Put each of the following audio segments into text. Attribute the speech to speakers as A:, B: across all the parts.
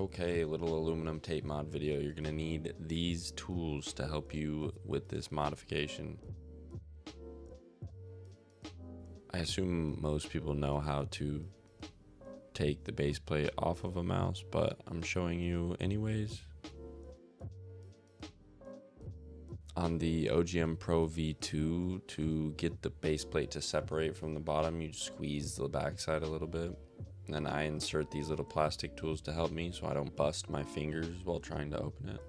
A: Okay, little aluminum tape mod video. You're gonna need these tools to help you with this modification. I assume most people know how to take the base plate off of a mouse, but I'm showing you anyways. On the OGM Pro V2, to get the base plate to separate from the bottom, you squeeze the backside a little bit. And then I insert these little plastic tools to help me so I don't bust my fingers while trying to open it.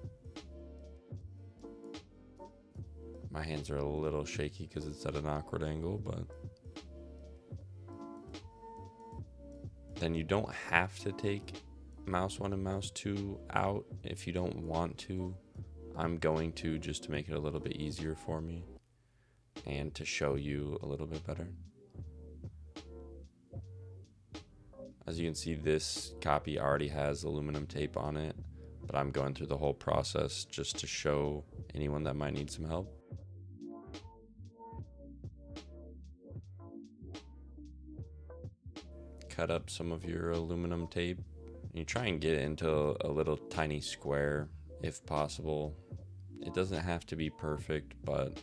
A: My hands are a little shaky because it's at an awkward angle, but then you don't have to take mouse 1 and mouse 2 out if you don't want to. I'm going to, just to make it a little bit easier for me and to show you a little bit better. As you can see, this copy already has aluminum tape on it, but I'm going through the whole process just to show anyone that might need some help. Cut up some of your aluminum tape. You try and get it into a little tiny square if possible. It doesn't have to be perfect, but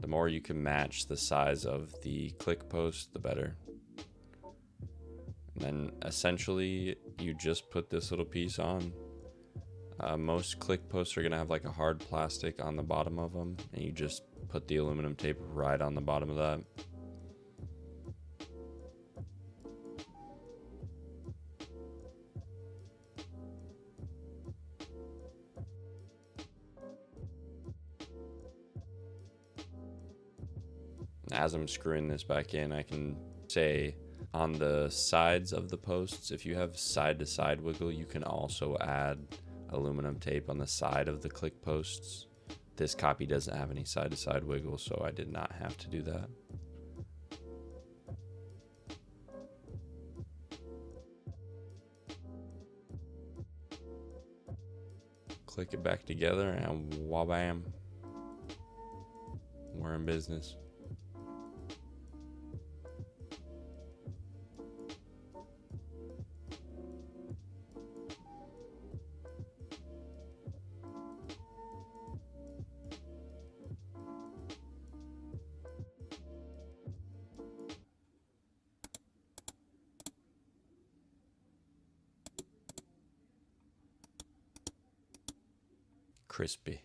A: the more you can match the size of the click post, the better. And then essentially you just put this little piece on. Most click posts are gonna have like a hard plastic on the bottom of them, and you just put the aluminum tape right on the bottom of that. As I'm screwing this back in, I can say on the sides of the posts, if you have side to side wiggle, you can also add aluminum tape on the side of the click posts. This copy doesn't have any side to side wiggle, so I did not have to do that. Click it back together and wabam, we're in business. Crispy.